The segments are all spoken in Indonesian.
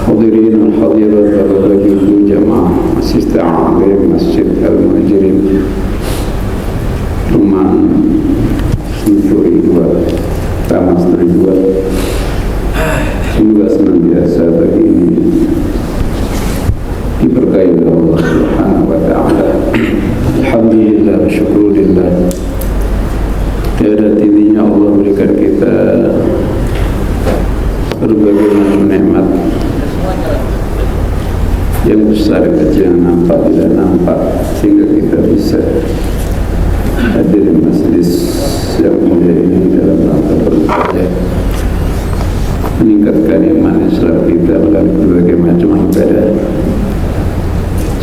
Hadirin wal hadirat barakatuh jamaah Masjid Ta'alim Masjid Al-Muhajirin Rumah Senturi 2 Taman Senturi 2. Semoga senantiasa bagi ini diberkahi oleh Allah Subhanahu wa taala. Alhamdulillah wa syukurillah. Tiada tidinya Allah berikan kita berbagai macam nikmat yang besar kecil, nampak tidak nampak, sehingga kita bisa hadir di majlis yang mulia ini dalam rangka beribadah, meningkatkan iman Islam kita melalui berbagai macam ibadah,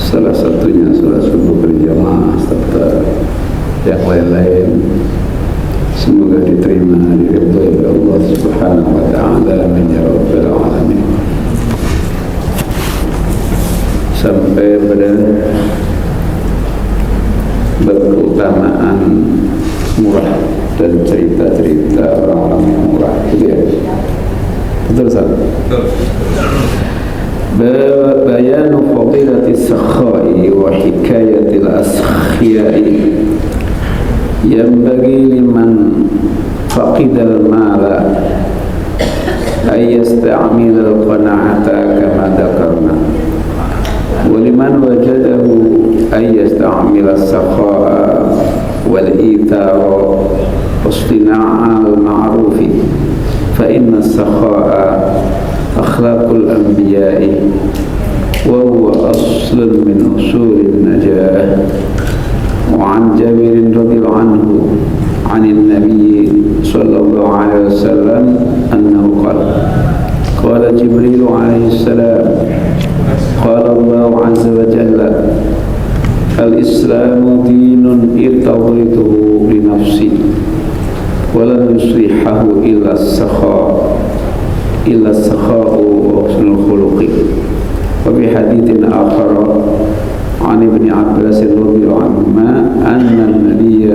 salah satunya salat subuh berjamaah serta yang lain-lain. Semoga diterima, diridhai oleh Allah Subhanahu wa taala, amin ya rabbal alamin. Sampai pada berkeutamaan murah dan cerita-cerita orang-orang yang murah, ya. Betul Ustaz? Betul. Bayanu fadilati sakha'i wa hikayatil askhiyai yanbaghi liman faqidal mala ay yasta'milal qana'ata kama dhakarna wa liman wajadahu ay yasta'milal sakha'a wal ithara wastina'al ma'rufi fa inna sakha'a akhlaqul anbiya'i wa huwa aslun min usulin najah. وعن جابر رضي الله عنه عن النبي صلى الله عليه وسلم أنه قال جبريل عليه السلام قال الله عز وجل الإسلام دين ارتضيته لنفسي ولن يصلحه إلا السخاء وحسن الخلق. وفي حديث آخر عن ابن عباس رضي الله عنهما أن النبي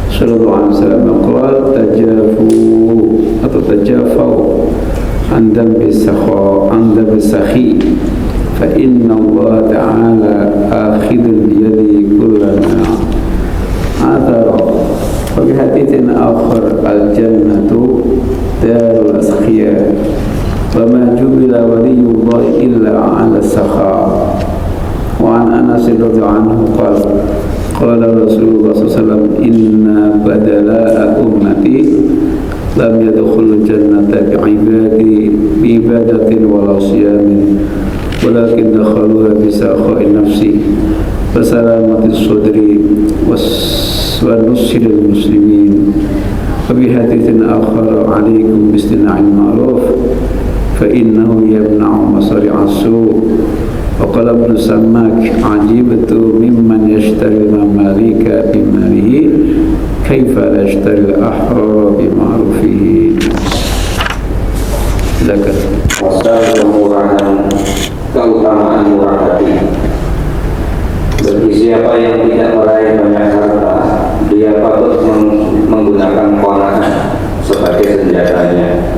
صلى الله عليه وسلم قال تجافوا عن ذنب السخي فإن الله تعالى آخذ بيده كل ما عثر. وفي حديث آخر الجنة دار الأسخياء وما جبل ولي الله إلا على السخاء. وعن أنس رضي الله عنه قال رسول الله صلى الله عليه وسلم إن بدلاء أمتي لم يدخل الجنة بعبادة ولا صيام ولكن دخلوها بسخاء النفس وسلامة الصدر ونصر المسلمين. وفي حديث آخر عليكم باصطناع المعروف فإنه يمنع مصارع السوء. وقال ابن سماك عجبت ممن يشتري المماليك بماله كيف لا يشتري الأحرار بمعروفه. Silakan. Pasal kemurahan, keutamaan murah hati. Bagi siapa yang tidak meraih banyak harta, dia patut menggunakan qanaah sebagai senjatanya.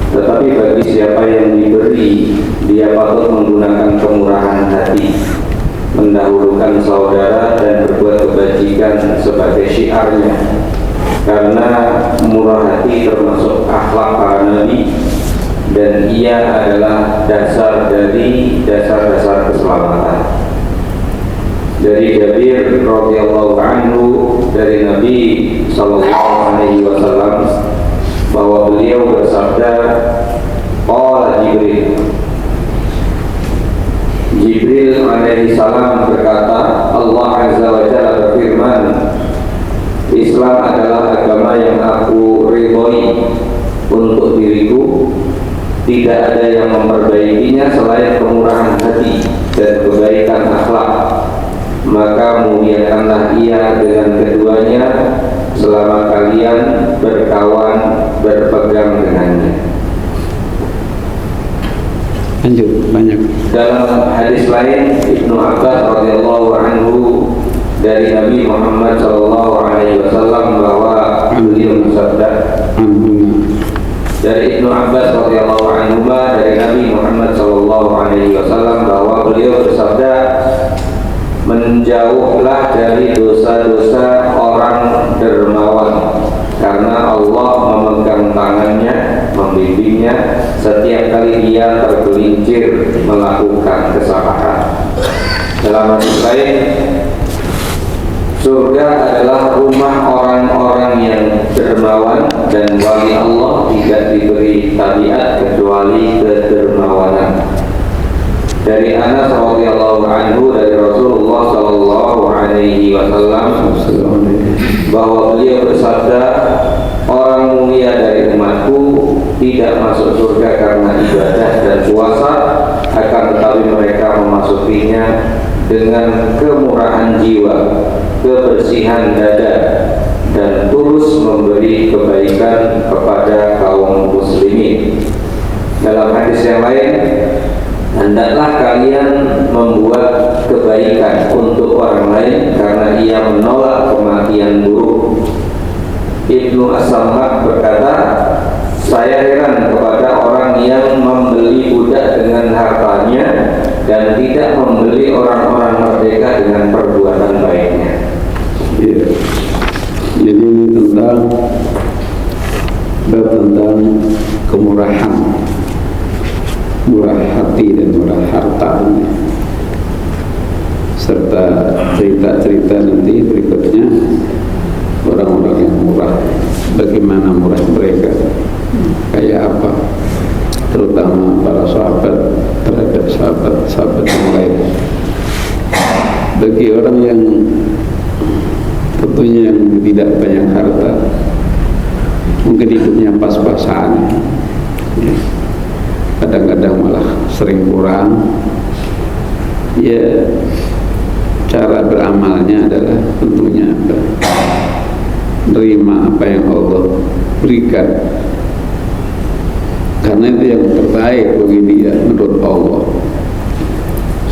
Tetapi bagi siapa yang diberi, dia patut menggunakan kemurahan hati, mendahulukan saudara dan berbuat kebajikan sebagai syiarnya. Karena murah hati termasuk akhlak para nabi dan ia adalah dasar dari dasar-dasar keselamatan. Dari Jabir radhiyallahu anhu dari Nabi sallallahu alaihi wasallam bahwa beliau bersabda, qala Jibril alaihi salam berkata, Allah azza wa jalla berfirman, Islam adalah agama yang aku ridhoi untuk diriku, tidak ada yang memperbaikinya selain kemurahan hati dan kebaikan akhlak. Maka muliakanlah ia dengan keduanya selama kalian berkawan berpegang dengannya. Lanjut, banyak. Dalam hadis lain Ibnu Abbas radhiyallahu anhu dari Nabi Muhammad sallallahu alaihi wasallam bahwa beliau bersabda, Dari Ibnu Abbas radhiyallahu anhu dari Nabi Muhammad sallallahu alaihi wasallam bahwa beliau bersabda, menjauhlah dari dosa-dosa orang dermawan, karena Allah memegang tangannya, membimbingnya setiap kali ia tergelincir melakukan kesalahan. Dalam hadis lain, surga adalah rumah orang-orang yang dermawan, dan wali Allah tidak diberi tabiat kecuali kedermawanan. Dari Anas radhiyallahu anhu dari Rasulullah sallallahu alaihi wasallam bahwa beliau bersabda, orang mulia dari umatku tidak masuk surga karena ibadah dan puasa, akan tetapi mereka memasukinya dengan kemurahan jiwa, kebersihan dada, dan tulus memberi kebaikan kepada kaum muslimin. Dalam hadis yang lain, hendaklah kalian membuat kebaikan untuk orang lain karena ia menolak kematian buruk. Ibnu As-Sammak berkata, saya heran kepada orang yang membeli budak dengan hartanya dan tidak membeli orang-orang merdeka dengan perbuatan baiknya. Ya. Jadi ini tentang kemurahan, murah hati dan murah harta, serta cerita-cerita nanti berikutnya orang-orang yang murah, bagaimana murah mereka, kayak apa, terutama para sahabat terhadap sahabat yang lain. Bagi orang yang tentunya yang tidak banyak harta, mungkin hidupnya pas-pasan, ya. Kadang-kadang malah sering kurang. Ya, cara beramalnya adalah tentunya menerima apa yang Allah berikan, karena itu yang terbaik bagi dia menurut Allah.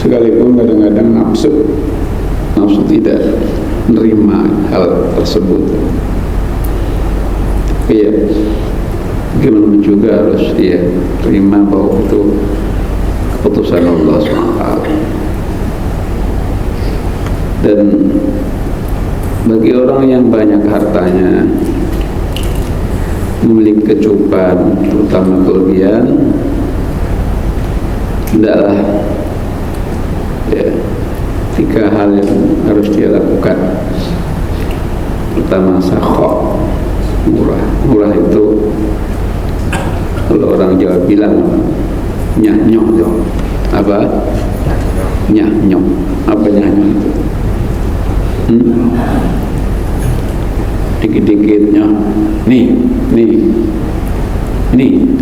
Sekalipun kadang-kadang nafsu tidak menerima hal tersebut. Iya, gimana juga harus dia terima bahwa itu keputusan Allah SWT. Dan bagi orang yang banyak hartanya, memiliki kecukupan, terutama kelebihan, hendaklah ya, 3 hal yang harus dia lakukan. Pertama, sakho, murah itu kalau orang Jawa bilang nyah-nyok. Apa? Nyah-nyok. Apa nyah-nyok itu? Dikit-dikitnya nih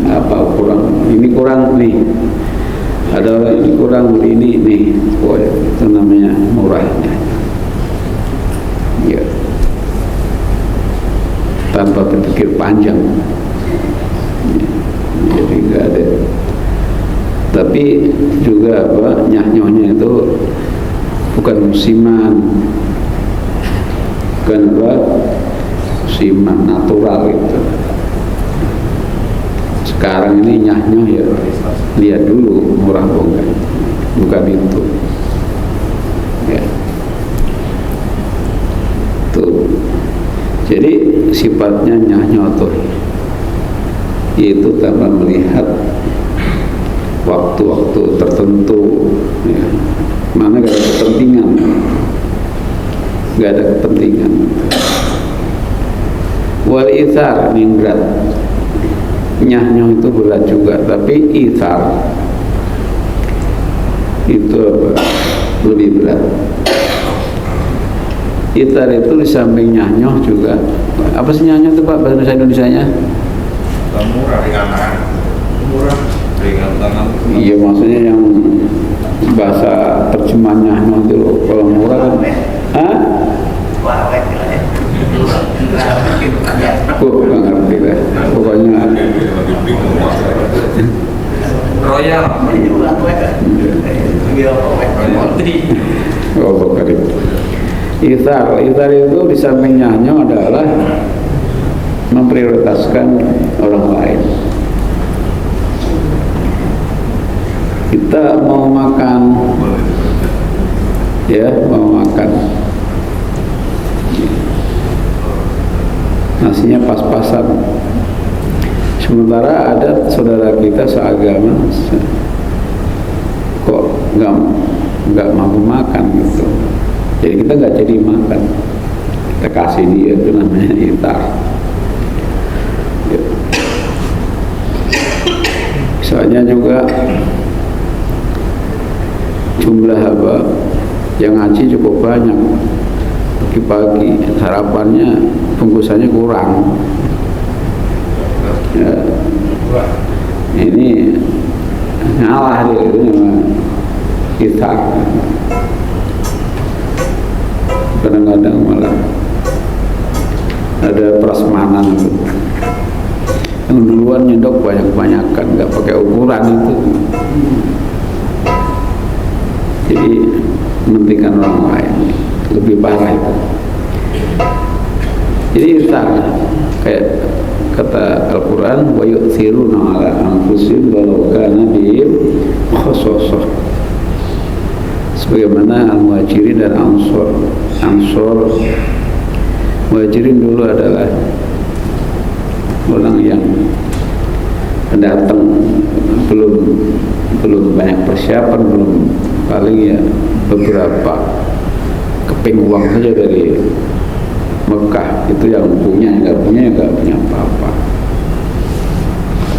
apa kurang, ini kurang nih, ada ini kurang, ini nih, oh, itu namanya murahnya ya, tanpa berpikir panjang ya. Jadi nggak ada. Tapi juga apa, nyah-nyohnya itu bukan musiman, bukan apa, musiman natural itu. Sekarang ini nyah-nyoh ya, lihat dulu murah enggak, bukan itu ya. Tuh. Jadi sifatnya nyah-nyoh tuh itu tanpa melihat waktu-waktu tertentu ya. Mana gak ada kepentingan, wal ithar, ini berat. Nyah-nyoh itu berat juga, tapi ithar itu apa? Lebih berat. Ithar itu di samping nyah-nyoh juga, apa sih nyah-nyoh itu Pak bahasa Indonesianya? Murah, ringan tangan. Murah, ringan tangan. Iya, maksudnya yang bahasa terjemahnya itu kalau murah kan, hah? Nggak ngerti lah. Pokoknya Royal. oh bukan itu. Ithar itu di samping nyah-nyoh adalah memprioritaskan orang lain. Kita mau makan, ya, mau makan, nasinya pas-pasan. Sementara ada saudara kita seagama kok nggak mau makan gitu. Jadi kita nggak jadi makan. Kita kasih dia, itu namanya iftar. Ya. Soalnya juga jumlah apa yang ngaji cukup banyak. Pagi-pagi sarapannya bungkusannya kurang. Ya. Ini ngalah dia, itu memang iftar. Kadang-kadang malah ada prasmanan itu. Yang duluan nyedok banyak-banyakan, nggak pakai ukuran itu. Jadi mementingkan orang lain, lebih parah itu. Jadi iftar kayak kata Al-Quran, wa yu'thiruna ala anfusihim walau kana bihim khasassah. Sebagaimana Al-Muhajirin dan Ansor. Muhajirin dulu adalah orang yang pendatang, belum banyak persiapan, belum, paling ya beberapa keping uang saja dari Mekah, itu yang punya, yang nggak punya apa-apa.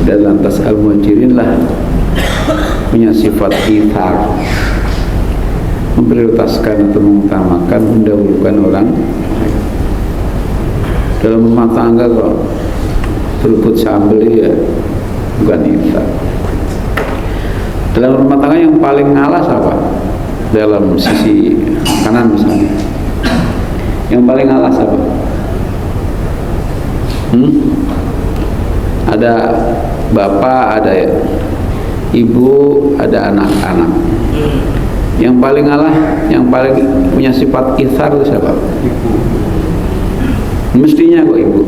Dan lantas Al-Muhajirin lah punya sifat ithar, memprioritaskan atau mengutamakan, mendahulukan orang dalam rumah tangga. Kok berebut sambel ya bukan ithar. Dalam rumah tangga yang paling ngalah apa? Dalam sisi kanan misalnya, yang paling ngalah apa? Ada bapak, ada ibu, ada anak-anak. Yang paling ngalah, yang paling punya sifat ithar itu siapa? Ibu. Mestinya kok ibu.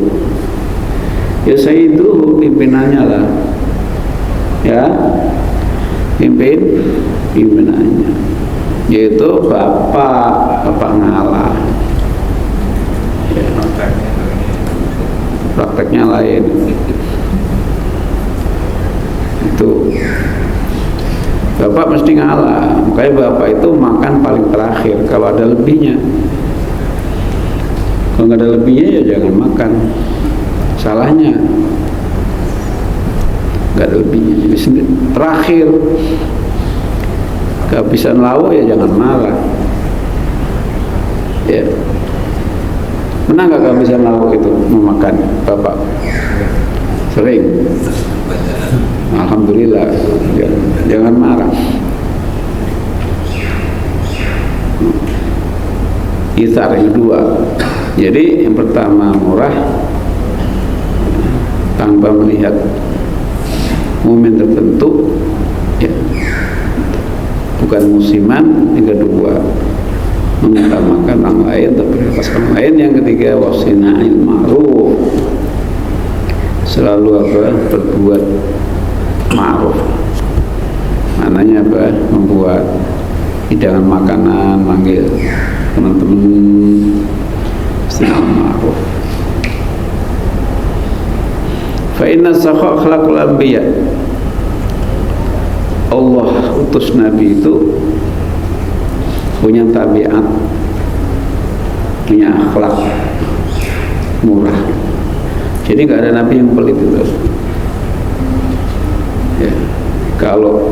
Ya saya itu pimpinannya lah, ya, pimpinannya, yaitu bapak ngalah. Ya. Prakteknya lain. Itu bapak mesti ngalah, makanya bapak itu makan paling terakhir kalau ada lebihnya. Kalau nggak ada lebihnya ya jangan makan. Salahnya nggak ada lebihnya, jadi terakhir. Kehabisan lauk ya jangan marah. Ya, pernah nggak kehabisan lauk itu memakan bapak? Sering. Alhamdulillah, jangan marah. Ithar yang kedua. Jadi yang pertama murah tanpa melihat momen tertentu, ya, bukan musiman. Yang kedua mengutamakan orang lain, prioritaskan orang lain. Yang ketiga wasina'il ma'ruf, selalu berbuat ma'ruf. Mananya apa? Membuat hidangan makanan, manggil teman-teman, wasina'il ma'ruf. Fa inna sakha akhlaqul anbiya. Allah utus Nabi itu punya tabiat, punya akhlak murah. Jadi nggak ada Nabi yang pelit itu. Ya, kalau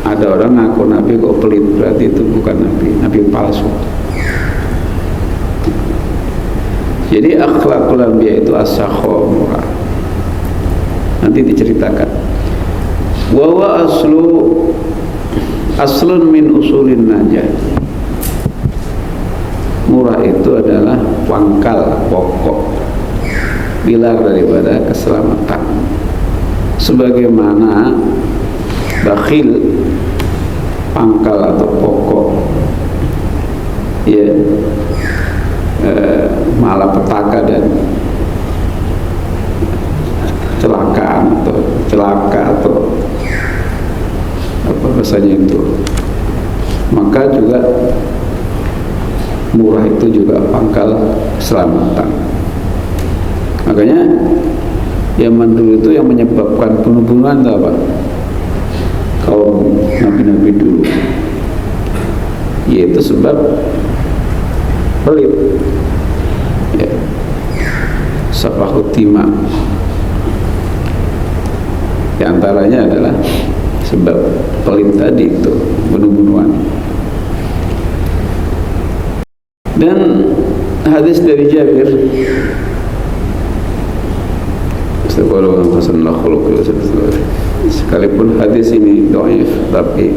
ada orang ngaku Nabi kok pelit, berarti itu bukan Nabi palsu. Jadi akhlakul anbiya itu as-sakha, murah. Nanti diceritakan. Wa huwa aslun min usulin najah. Murah itu adalah pangkal pokok, pilar daripada keselamatan. Sebagaimana bakhil pangkal atau pokok, ya, malapetaka dan celaka atau apa bahasanya itu. Maka juga murah itu juga pangkal keselamatan. Makanya zaman dulu itu yang menyebabkan bunuh-bunuhan itu apa? Kaum nabi-nabi dulu, yaitu sebab pelit, ya. Safahutima. Di antaranya adalah sebab pelit tadi itu, bunuh-bunuhan. Dan hadis dari Jabir, sekalipun hadis ini dhaif tapi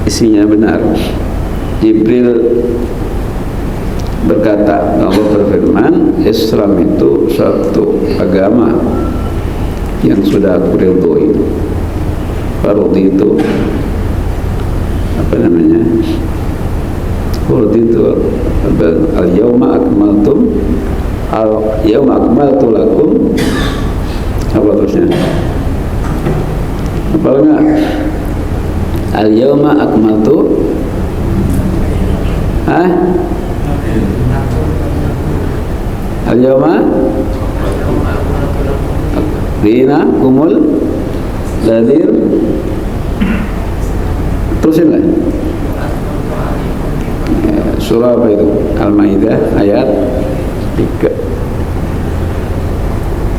isinya benar. Jibril berkata, Allah berfirman, Islam itu satu agama yang sudah aku ridhoi. Fardi itu apa namanya? Fardi itu al-yawma akmaltu lakum, apa terusnya? Apa enggak? Al-yawma akmaltu, al-yawma Rina kumul ladir, terusin lah. Surah apa itu? Al-Maidah ayat 3.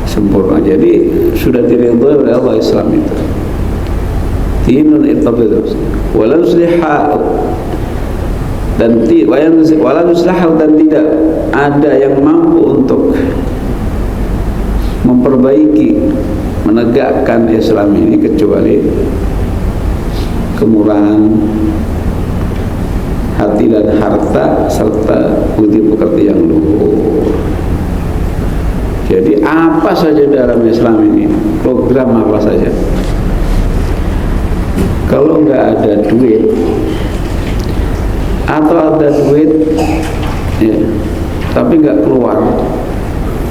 Sempurna. Jadi sudah diridhoi oleh Allah Islam itu. Dinun irtabidus. Walau sliha dan tidak ada yang mampu untuk memperbaiki, menegakkan Islam ini kecuali kemurahan hati dan harta serta budi pekerti yang luhur. Jadi apa saja dalam Islam ini, program apa saja, kalau nggak ada duit atau ada duit ya, tapi nggak keluar,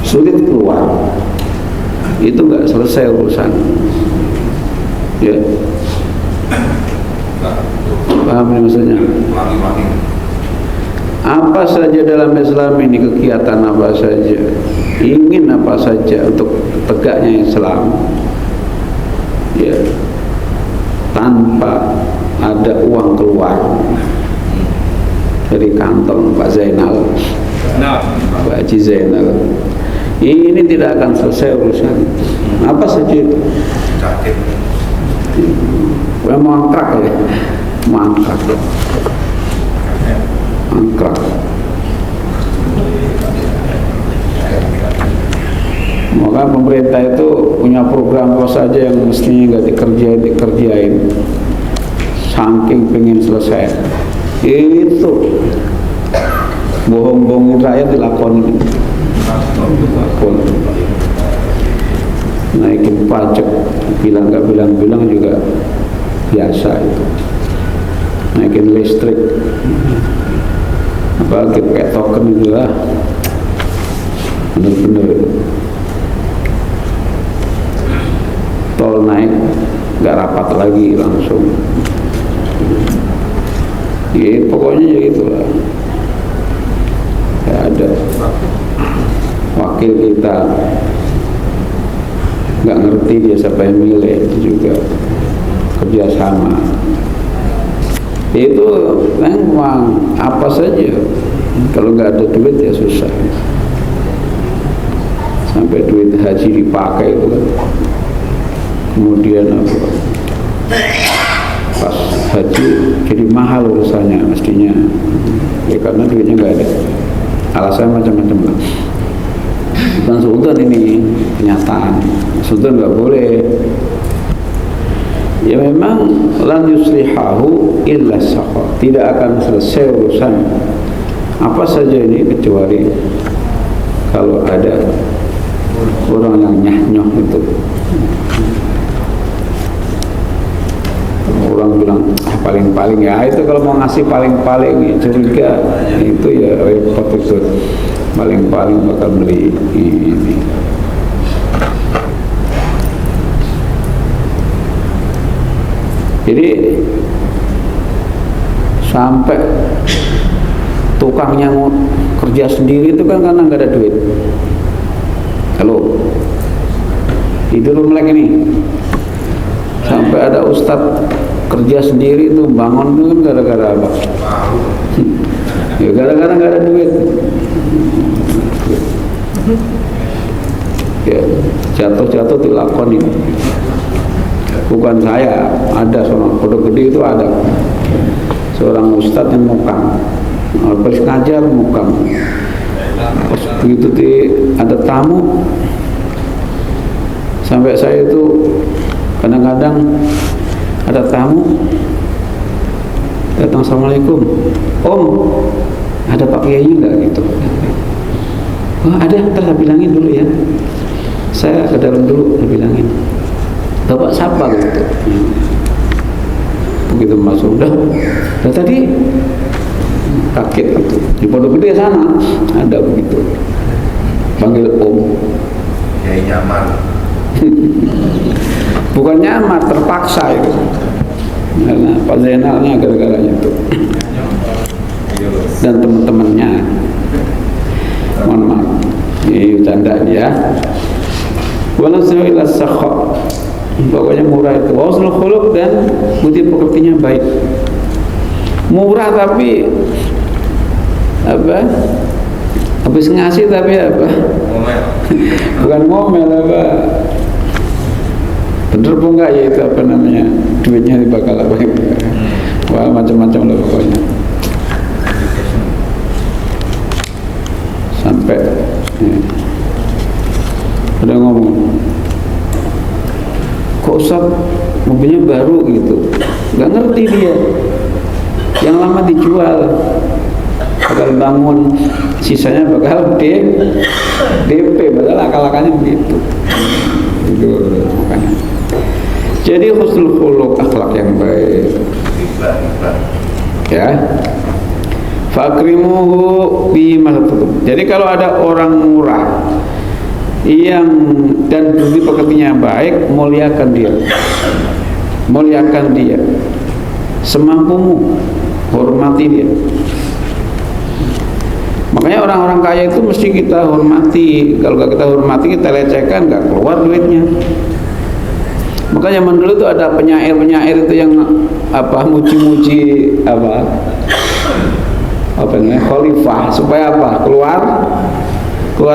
sulit keluar, itu nggak selesai urusan, ya. Paham ini maksudnya? Apa saja dalam Islam ini, kegiatan apa saja, ingin apa saja untuk tegaknya Islam, ya, tanpa ada uang keluar dari kantong Pak Zainal, Pak Haji Zainal, ini tidak akan selesai urusan. Apa saja itu? Mangkrak ya, mangkrak. Maka pemerintah itu punya program apa saja yang mestinya nggak dikerjain, saking pengen selesai. Itu bohong-bohongin rakyat dilakoni. Naikin pajak, bilang nggak bilang juga biasa itu. Naikin listrik, apalagi pakai token itu lah, bener-bener. Tol naik nggak rapat lagi, langsung. Ya pokoknya ya gitulah. Ya ada wakil kita nggak ngerti dia siapa yang milih, itu juga kerjasama. Itu memang apa saja, kalau nggak ada duit ya susah. Sampai duit haji dipakai itu kan. Kemudian apa, pas haji jadi mahal urusannya mestinya, ya karena duitnya nggak ada. Alasan macam-macam lah. Bukan sultan ini, kenyataan. Sultan nggak boleh. Ya memang lan yuslihahu illa sakha, tidak akan selesai urusan apa saja ini kecuali kalau ada orang yang nyah-nyoh itu. Orang bilang paling-paling, ya itu kalau mau ngasih paling-paling ya curiga, itu ya repot itu. Paling-paling bakal beli ini. Jadi sampai tukangnya mau kerja sendiri itu kan karena nggak ada duit. Halo, itu Melek ini sampai ada ustadz kerja sendiri itu bangun itu kan gara-gara apa? Ya gara-gara nggak ada duit. Ya jatuh-jatuh dilakoni. Bukan saya, ada seorang Pondok Gede itu ada seorang ustadz yang mukang, habis ngajar mukang. Pas begitu ada tamu, sampai saya itu kadang-kadang ada tamu datang, assalamualaikum, Om, ada Pak Kiai enggak gitu? Oh ada, ntar saya bilangin dulu ya. Saya ke dalam dulu, saya bilangin. Bapak siapa gitu? Begitu masuk, udah tadi kaget gitu. Di Pondok Gede sana ada begitu, panggil Om. Ya nyamar. Bukan nyamar, terpaksa itu. Karena Pak Zainalnya gara-garanya itu dan teman-temannya. Mohon maaf, ini canda dia. Walasawil as-sakha, pokoknya murah itu. Husnul khuluq dan budi pekertinya baik. Murah tapi apa? Habis ngasih tapi apa? Bukan ngomel apa? Bener pun enggak ya itu apa namanya? Duitnya bakal apa? Wah macam-macam lah pokoknya. Sampai ya. Udah ngomong, kok Ustaz mobilnya baru gitu, nggak ngerti dia, yang lama dijual, bakal bangun, sisanya bakal DP, padahal akal-akalnya begitu. Itu makanya. Jadi husnul khuluq, akhlak yang baik, ya. Fakrimuhu bima tutup. Jadi kalau ada orang murah yang dan budi pekertinya baik, muliakan dia semampumu, hormati dia. Makanya orang-orang kaya itu mesti kita hormati. Kalau gak kita hormati, kita lecehkan, gak keluar duitnya. Makanya zaman dulu itu ada penyair itu yang apa, muji-muji apa namanya, khalifah, supaya apa, keluar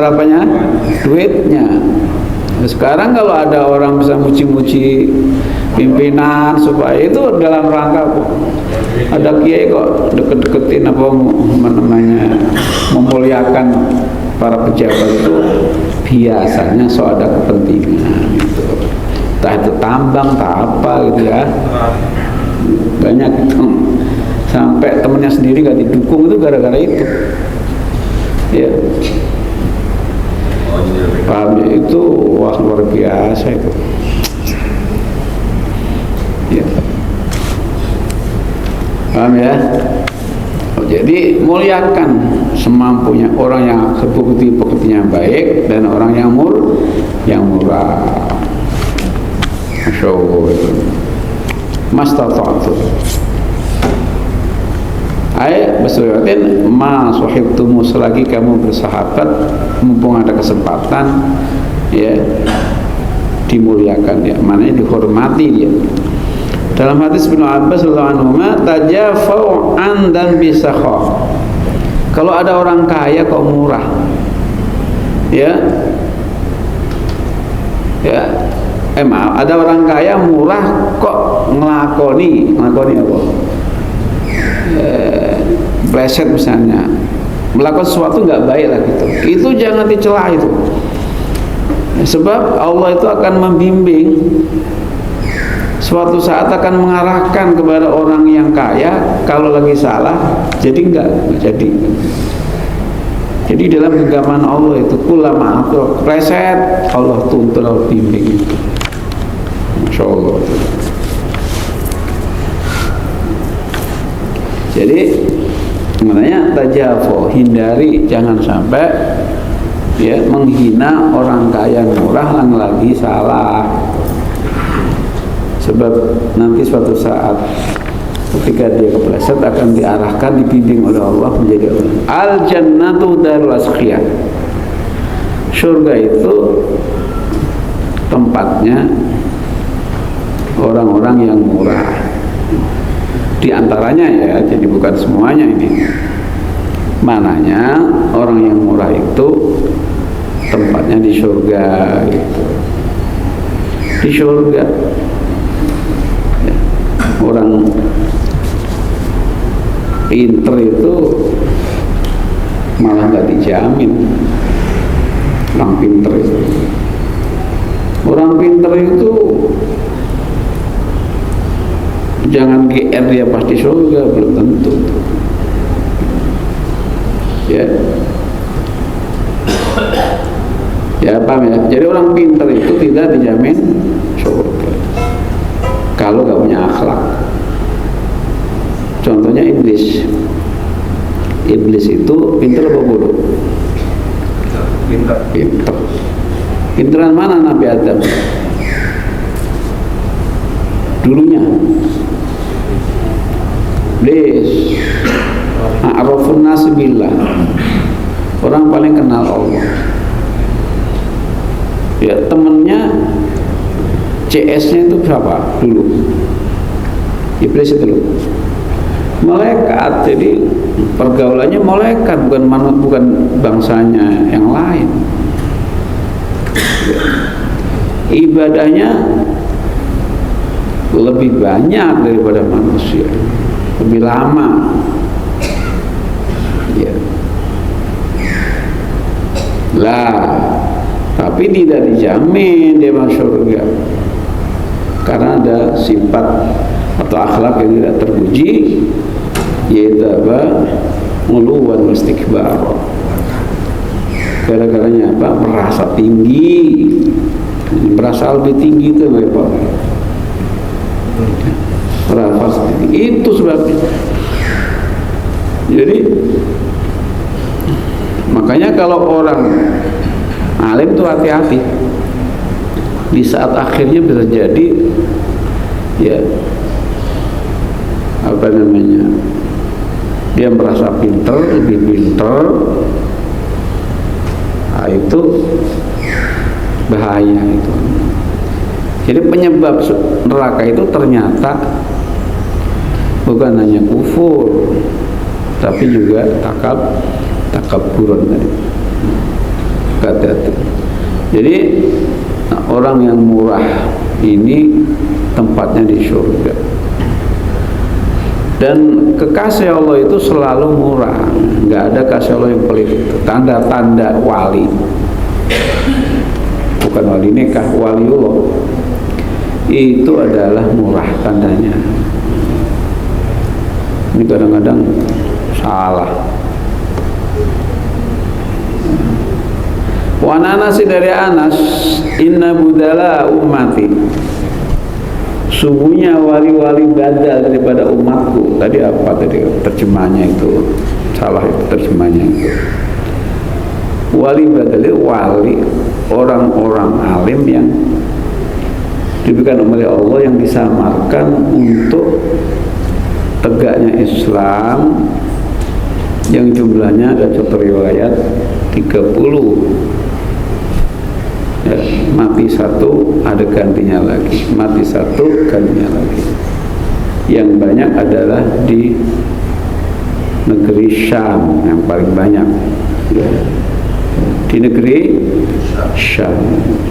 apanya, duitnya. Sekarang kalau ada orang bisa muji-muji pimpinan supaya itu dalam rangka ada kiai kok deket-deketin apa namanya, memuliakan para pejabat itu biasanya so ada kepentingan gitu. Entah itu tambang, entah apa gitu ya. Banyak itu. Sampai temennya sendiri gak didukung itu gara-gara itu. Ya. Paham ya? Itu wah luar biasa itu. Ya. Paham ya? Jadi muliakan semampunya orang yang terbukti pekertinya baik dan orang yang murah. Masya Allah itu. Mastata'tu. Ayat bersuaratin ma sahibtumu, selagi kamu bersahabat, mumpung ada kesempatan ya, dimuliakan dia, maknanya dihormati dia. Dalam hadis Ibnu Abbas radhiyallahu anhu, tajafau an dan bisakha. Kalau ada orang kaya kok murah, ya maaf, ada orang kaya murah kok ngelakoni apa? Pleset misalnya, melakukan sesuatu nggak baik lah gitu, itu jangan dicela itu, sebab Allah itu akan membimbing, suatu saat akan mengarahkan kepada orang yang kaya kalau lagi salah, jadi nggak jadi. Jadi dalam genggaman Allah itu ulama atau pleset, Allah tuntun, Allah bimbing. Masya Allah. Jadi maknanya tajafo, hindari, jangan sampai ya menghina orang kaya murah yang lagi salah. Sebab nanti suatu saat ketika dia kepleset akan diarahkan, dibimbing oleh Allah menjadi orang. Al-jannatu darul asqiyah. Surga itu tempatnya orang-orang yang murah. Di antaranya ya, jadi bukan semuanya ini. Mananya orang yang murah itu tempatnya di surga gitu. Di surga ya, orang pinter itu malah nggak dijamin. Orang pinter itu jangan GR dia pasti surga, belum tentu ya. Ya paham ya. Jadi orang pinter itu tidak dijamin surga kalau gak punya akhlak. Contohnya iblis. Iblis itu pinter apa bodoh? Pintar. Pinteran mana Nabi Adam dulunya? Iblis a'rafun nas billah, orang paling kenal Allah. Ya, temennya CS-nya itu berapa dulu? Iblis itu loh, malaikat. Jadi pergaulannya malaikat, bukan bangsanya yang lain. Ya. Ibadahnya lebih banyak daripada manusia, lebih lama ya. Lah, tapi tidak dijamin dia masuk surga karena ada sifat atau akhlak yang tidak terpuji, yaitu apa? Uluwan wastikbar. Gara-garanya apa? Merasa tinggi, merasa lebih tinggi itu apa? Merasa tinggi. Itu sebabnya. Jadi makanya kalau orang alim itu hati-hati. Di saat akhirnya bisa jadi ya apa namanya, dia merasa pinter, lebih pinter. Nah, itu bahaya itu. Jadi penyebab neraka itu ternyata bukan hanya kufur, tapi juga takaburan tadi. Hati-hati. Jadi orang yang murah ini tempatnya di surga. Dan kekasih Allah itu selalu murah, nggak ada kasih Allah yang pelit. Tanda-tanda wali, bukan wali nikah, waliullah itu adalah murah tandanya. Ini kadang-kadang salah. Wa Anas dari Anas, inna budala ummati, sungguhnya wali-wali badal daripada umatku. Tadi apa tadi terjemahnya itu? Salah itu terjemahnya itu. Wali badal itu wali, orang-orang alim yang diberikan oleh Allah, yang disamarkan untuk tegaknya Islam, yang jumlahnya ada satu riwayat 30. Ya, mati satu ada gantinya lagi, mati satu gantinya lagi. Yang banyak adalah di negeri Syam, yang paling banyak ya, di negeri Syam.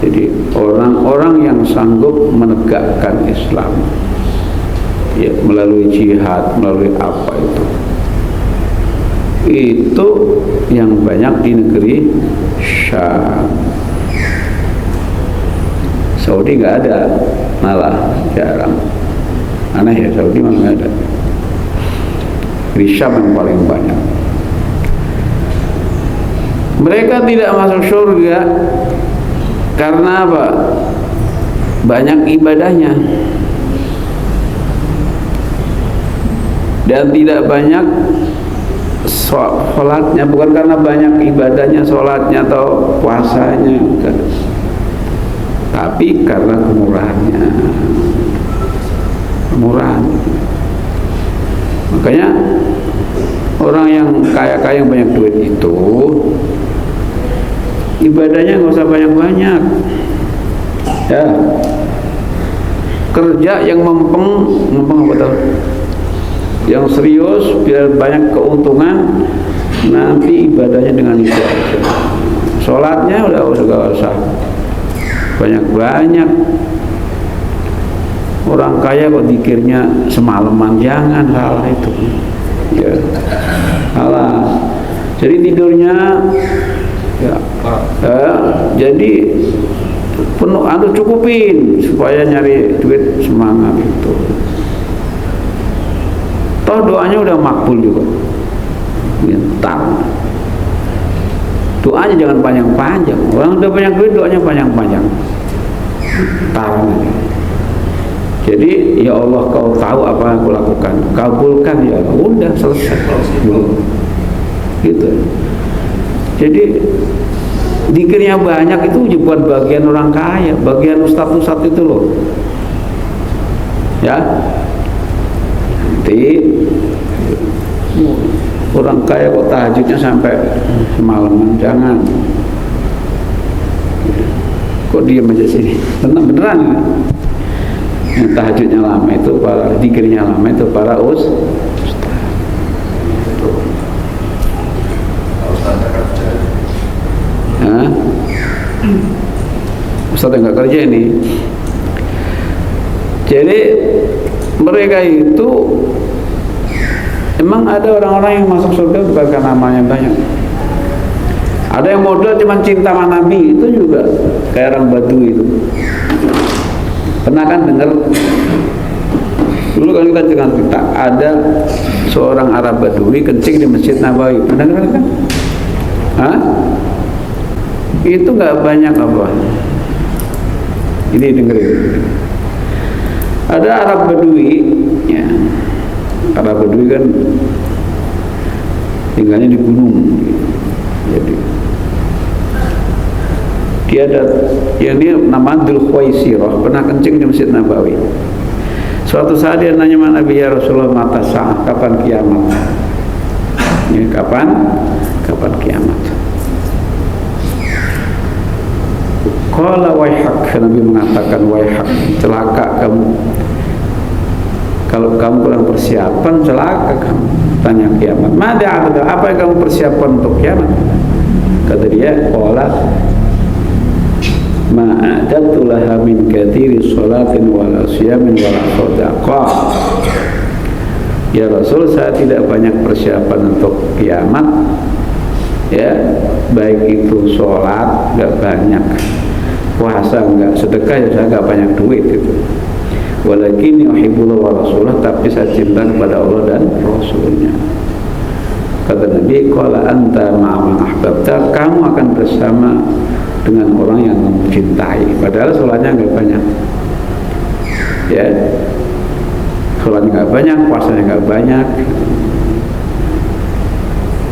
Jadi orang-orang yang sanggup menegakkan Islam ya, melalui jihad, melalui apa itu yang banyak di negeri Syam. Saudi nggak ada, malah jarang. Aneh ya, Saudi malah nggak ada. Di Syam yang paling banyak. Mereka tidak masuk surga karena apa? Banyak ibadahnya dan tidak banyak sholatnya. Bukan karena banyak ibadahnya, sholatnya atau puasanya, bukan. Tapi karena kemurahannya. murah. Makanya orang yang kaya-kaya yang banyak duit itu ibadahnya nggak usah banyak-banyak, ya. Kerja yang mempeng apa tahu? Yang serius biar banyak keuntungan, nanti ibadahnya dengan itu aja. Sholatnya udah gak usah banyak-banyak. Orang kaya kok zikirnya semalaman, jangan, salah itu. Ya, salah. Jadi tidurnya ya, jadi penuh, atau cukupin supaya nyari duit semangat itu. Toh doanya udah makbul juga. Entar. Doanya jangan panjang-panjang. Orang udah banyak duit doanya panjang-panjang. Entar. Jadi ya Allah, kau tahu apa yang aku lakukan, kabulkan ya Allah. Udah selesai. Gitu. Jadi zikirnya banyak itu buat bagian orang kaya, bagian ustadz-ustadz itu loh. Ya. Nanti orang kaya kok tahajudnya sampai semalaman, jangan. Kok diam aja sini? Tenang, beneran. Yang tahajudnya lama itu, para zikirnya lama itu para ustaz. Ustaz yang nggak kerja ini. Jadi mereka itu emang ada orang-orang yang masuk surga bukan karena amalnya banyak. Ada yang modal cuma cinta sama Nabi, itu juga kayak orang Badui itu. Pernah kan dengar? Dulu kalau kita cerita, ada seorang Arab Badui kencing di Masjid Nabawi. Pernah dengar kan? Hah? Itu nggak banyak apa. Ini dengerin. Ada Arab Badui, ya. Arab Badui kan tinggalnya di gunung. Jadi dia ada yang dia nama Dzul Khuwaisirah, pernah kencing di Masjid Nabawi. Suatu saat dia nanya sama Nabi, ya Rasulullah, mata sa'ah, kapan kiamat? Ya, kapan kiamat? Qala waihak, Nabi mengatakan waihak, celaka kamu. Kalau kamu kurang persiapan, celaka kamu. Tanya kiamat, mada apa yang kamu persiapan untuk kiamat? Kata dia, qala ma'adatu laha min kathiri sholatin wala siyamin wala sodaqah. Ya Rasul, saya tidak banyak persiapan untuk kiamat, ya, baik itu sholat gak banyak, puasa enggak, sedekah ya saya enggak banyak duit itu. Walakin yuhibbullah wa rasulah, tapi saya cinta kepada Allah dan Rasulnya. Kata Nabi, qala anta ma'aman ahbabta, kamu akan bersama dengan orang yang kamu cintai. Padahal sholatnya enggak banyak, ya, sholatnya enggak banyak, puasanya enggak banyak.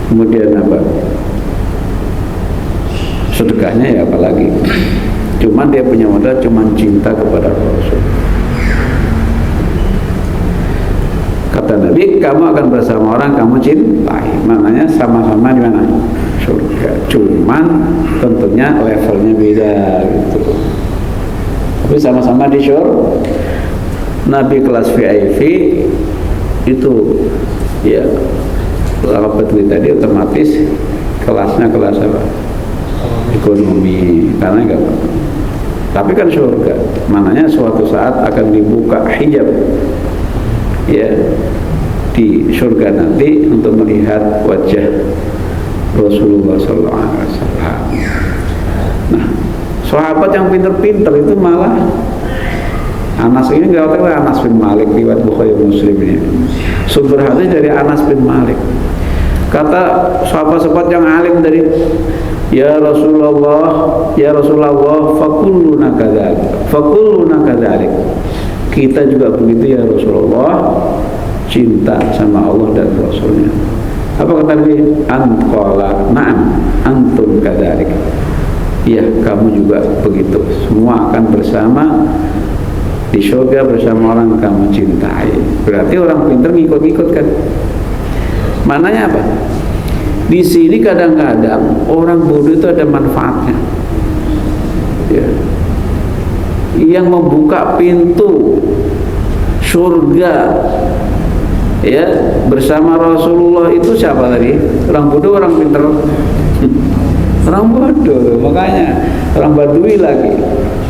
Kemudian apa? Sedekahnya ya apalagi. Cuman dia punya modal cuman cinta kepada Rasul. Kata Nabi, kamu akan bersama orang kamu cintai. Maknanya sama-sama di mana? Surga. Cuman tentunya levelnya beda gitu. Tapi sama-sama di surga. Nabi kelas VIP itu ya kalau betul tadi otomatis kelasnya kelas apa? Ekonomi, karena enggak. Tapi kan surga, maknanya suatu saat akan dibuka hijab, ya, di surga nanti untuk melihat wajah Rasulullah SAW. Nah, sahabat yang pinter-pinter itu malah Anas ini nggak tahu, Anas bin Malik, riwayat Bukhari Muslim ini. Sumber hadis dari Anas bin Malik. Kata sahabat-sahabat yang alim dari, ya Rasulullah, fakulluna kadzalik. Kita juga begitu ya Rasulullah, cinta sama Allah dan Rasulnya. Apa kata Nabi? Anqala na'am antum kadzalik. Ya, kamu juga begitu. Semua akan bersama di surga bersama orang yang kamu cintai. Berarti orang pintar ngikut-ngikut kan. Maknanya apa? Di sini kadang-kadang orang bodoh itu ada manfaatnya. Ya. Yang membuka pintu surga ya bersama Rasulullah itu siapa tadi? Orang bodoh, orang pintar? Orang bodoh. Makanya orang Badui lagi.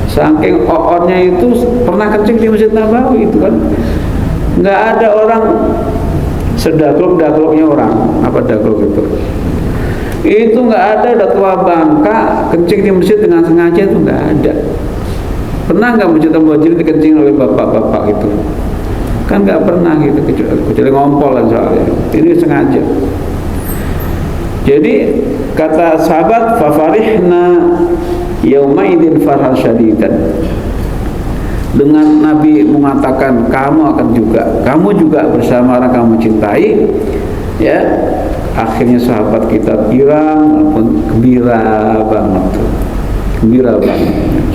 Saking oornya itu pernah kencing di Masjid Nabawi itu kan. Nggak ada orang sedaglok-dagloknya orang. Apa daglok itu? Itu nggak ada, udah tua bangka kencing di masjid dengan sengaja, itu nggak ada. Pernah nggak Masjid Nabawi dikencing oleh bapak-bapak itu? Kan nggak pernah gitu, kecuali ngompol kan soalnya. Ini sengaja. Jadi kata sahabat, fafarihna yaumaidin farhan syadidan. Dengan Nabi mengatakan kamu juga bersama orang kamu cintai, ya akhirnya sahabat kita girang maupun gembira banget,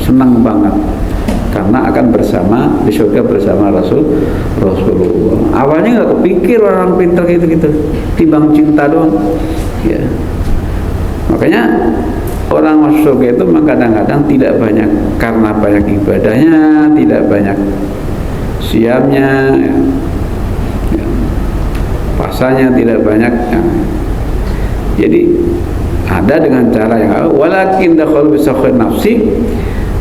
senang banget karena akan bersama di surga bersama Rasulullah. Awalnya nggak kepikir orang pintar gitu timbang cinta doang, ya. Makanya orang masuk surga itu memang kadang-kadang tidak banyak karena banyak ibadahnya, tidak banyak siamnya, ya. Pasanya tidak banyak, ya. Jadi ada dengan cara yang walakin dakhalu bisakhin nafsi,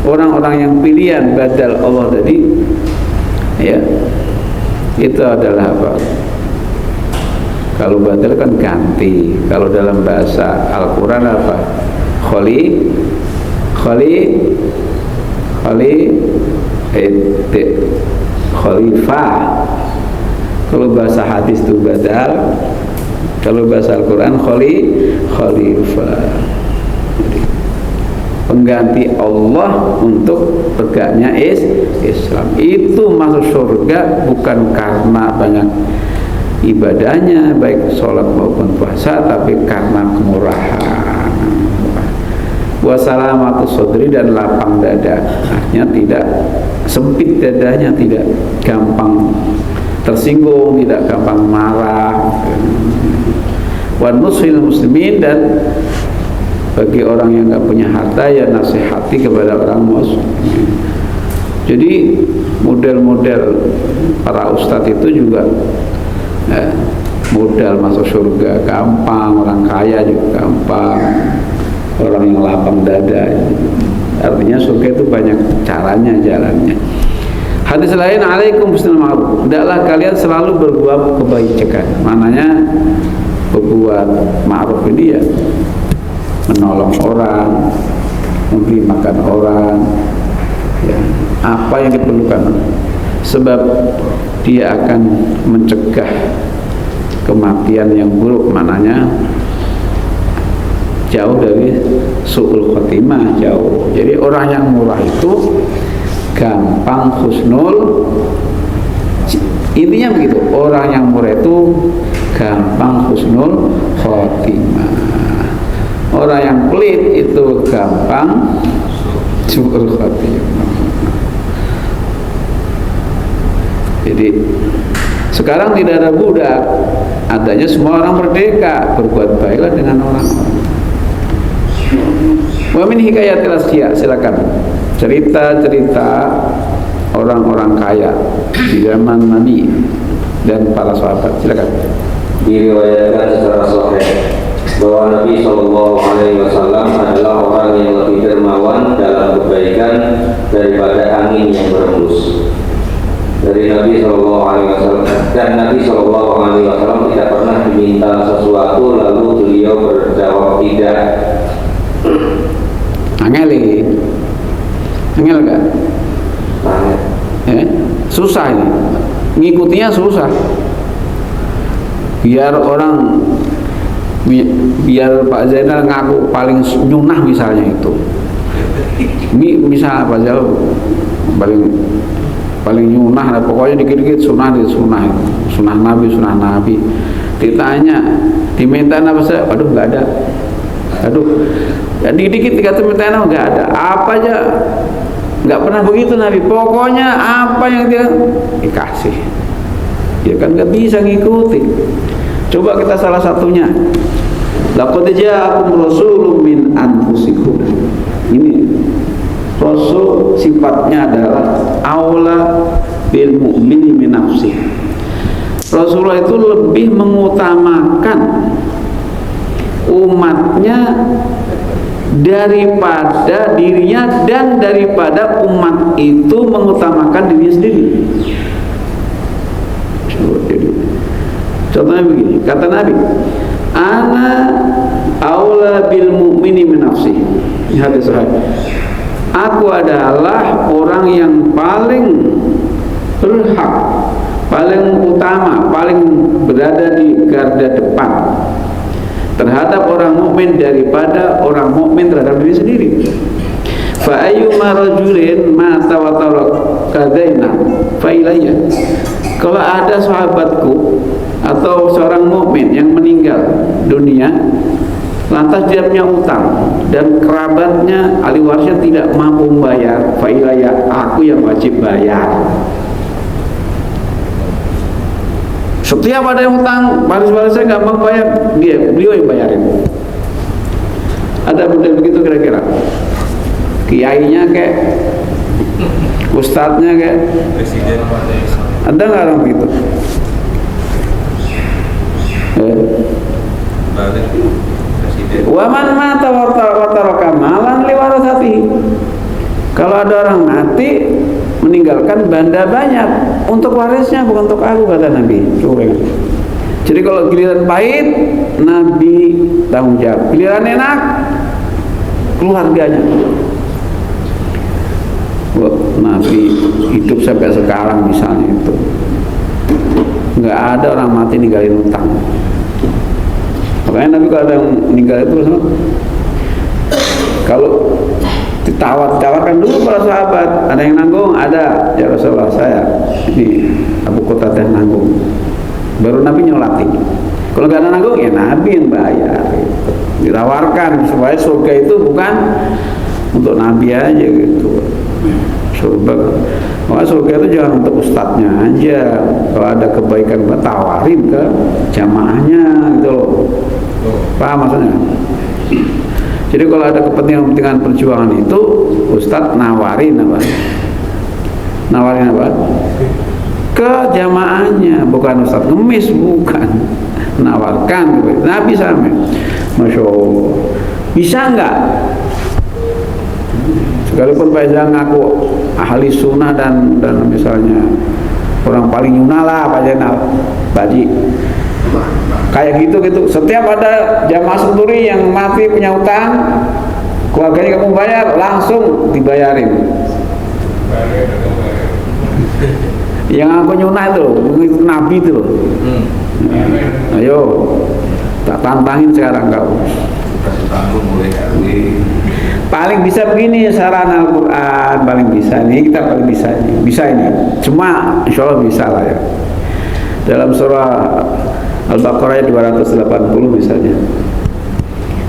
orang-orang yang pilihan badal Allah tadi, ya itu adalah apa? Kalau badal kan ganti. Kalau dalam bahasa Al-Quran apa? Khalifah. Kalau bahasa hadis itu badal. Kalau bahasa Al-Quran khalifah. Pengganti Allah untuk tegaknya Islam. Itu masuk surga bukan karena banyak ibadahnya, baik sholat maupun puasa, tapi karena kemurahan. Wassalamatu sodri, dan lapang dada. Artinya tidak sempit dadanya, tidak gampang tersinggung, tidak gampang marah. Wa nushil muslimin, dan bagi orang yang nggak punya harta ya nasihati kepada orang muslim. Jadi model-model para ustadz itu juga modal masuk surga gampang, orang kaya juga gampang, orang yang lapang dada. Artinya surga itu banyak caranya, jalannya. Hadis lain, alaikum bismil ma'ruf, hendaklah kalian selalu berbuat kebaikan. Maknanya berbuat ma'ruf ini ya menolong orang, memberi makan orang, ya, apa yang diperlukan, sebab dia akan mencegah kematian yang buruk. Maknanya jauh dari su'ul khotimah, jauh. Jadi orang yang murah itu gampang husnul, intinya begitu. Orang yang murah itu gampang husnul khotimah. Orang yang pelit itu gampang su'ul khotimah. Jadi sekarang tidak ada budak, adanya semua orang merdeka, berbuat baiklah dengan orang-orang. Wa min hikayatil asqiya, silakan cerita-cerita orang-orang kaya di zaman Nabi dan para sahabat, silakan. Diriwayatkan secara sahih bahwa Nabi SAW adalah orang yang lebih dermawan dalam kebaikan daripada angin yang berembus. Dari Nabi SAW, dan Nabi SAW tidak pernah diminta sesuatu lalu beliau berjawab tidak. Angel gak? Susah ini, ngikutinya susah. Biar Pak Zainal ngaku paling nyunah misalnya itu, misalnya Pak Zainal paling nyunah, pokoknya dikit-dikit sunah Nabi. Ditanya, diminta apa sih? Aduh nggak ada. Aduh, ya dikit-dikit dikata minta nggak ada. Apa aja Nggak pernah begitu Nabi. Pokoknya apa yang dia dikasih. Ya kan nggak bisa ngikuti. Coba kita salah satunya. Laqad ja'akum rasulun min anfusikum. Ini Rasul sifatnya adalah aula bil mu'mini min nafsi. Rasulullah itu lebih mengutamakan umatnya daripada dirinya dan daripada umat itu mengutamakan dirinya sendiri. Contohnya begini, kata Nabi, ana aula bil mu'mini min nafsi. Hadis sahih. Aku adalah orang yang paling berhak, paling utama, paling berada di garda depan terhadap orang mukmin daripada orang mukmin terhadap diri sendiri. Fa ayyuma rajulin mata wa tarakaina fa ilayya. Kalau ada sahabatku atau seorang mukmin yang meninggal dunia lantas dia punya utang dan kerabatnya ahli warisnya tidak mampu membayar, fa ilayya, aku yang wajib bayar. Setiap ada yang utang, waris-warisnya nggak mau bayar, beliau yang bayarin. Ada model begitu kira-kira? Kiainya kayak, ustadznya kayak, ada nggak orang begitu? Waman mata wataraka malan liwarasati. Kalau ada orang mati meninggalkan benda banyak untuk warisnya, bukan untuk aku, kata Nabi. Jadi kalau giliran pahit Nabi tanggung jawab, giliran enak keluarganya. Wah, Nabi hidup sampai sekarang misalnya itu nggak ada orang mati ninggalin utang. Makanya Nabi kalau ada yang meninggal itu kalau ditawarkan dulu para sahabat, ada yang nanggung, ada, ya Rasulullah saya ini Abu Qatadah nanggung, baru Nabi nyolatin. Kalau nggak ada nanggung ya Nabi yang bayar. Ditawarkan supaya surga itu bukan untuk Nabi aja gitu. Maka surga itu jangan untuk ustadznya aja. Kalau ada kebaikan tawarin ke jamaahnya gitu loh. Paham maksudnya? Jadi kalau ada kepentingan perjuangan itu, ustadz nawarin apa? Nawarin apa? Ke jamaahnya, bukan ustadz ngemis, bukan. Nawarkan. Nabi sama. Masya Allah. Bisa nggak? Sekalipun Pak Zainal ngaku ahli sunnah dan misalnya orang paling yuna lah Pak Zainal, Pak Haji. Kayak gitu. Setiap ada jamaah senturi yang mati punya utang, keluarganya kamu bayar, langsung dibayarin. Yang aku nyunah itu Nabi itu. Ayo, tak tantangin sekarang kau. Paling bisa begini sarana Al-Quran, paling bisa nih, kita paling bisa ini. Cuma insya Allah bisa lah ya. Dalam surah Al-Baqarah 280 misalnya,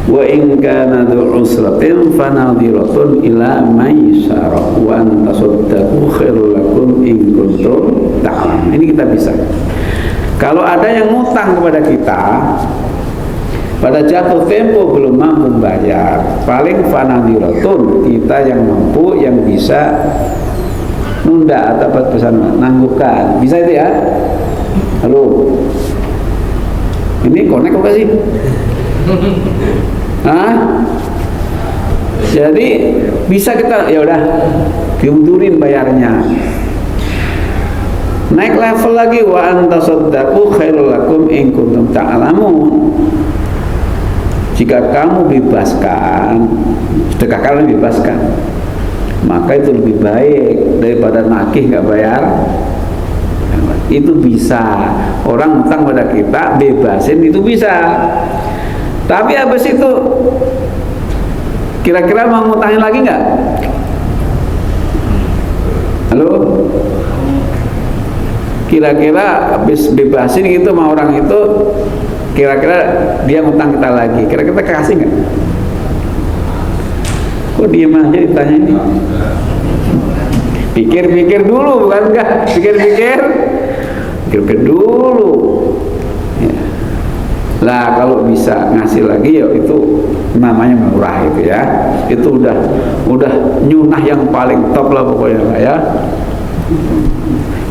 wa in kana dzu usratin fanadhiratun ila maisarah wa an tasaddaqu khairul lakum in kuntum ta'lamun. Ini kita bisa. Kalau ada yang ngutang kepada kita pada jatuh tempo belum mampu bayar, paling fanadhiratun, kita yang mampu, yang bisa nunda atau pesan nangguhkan. Bisa itu ya? Halo. Ini connect kok sih? Hah? Jadi bisa kita ya udah diundurin bayarnya. Naik level lagi, wa antasaddaqu khairul lakum in kuntum ta'lamun. Jika kamu bebaskan, sedekah kalian bebaskan, maka itu lebih baik daripada nagih nggak bayar. Itu bisa. Orang utang pada kita, bebasin itu bisa. Tapi habis itu kira-kira mau ngutangin lagi nggak? Halo? Kira-kira habis bebasin gitu sama orang itu, kira-kira dia ngutang kita lagi, kira-kira kasih nggak? Kok diem aja ditanya ini? Pikir-pikir dulu, bukan enggak? Pikir-pikir dulu. Ya. Lah kalau bisa ngasih lagi ya itu namanya murah itu ya. Itu udah nyunah yang paling top lah pokoknya lah ya.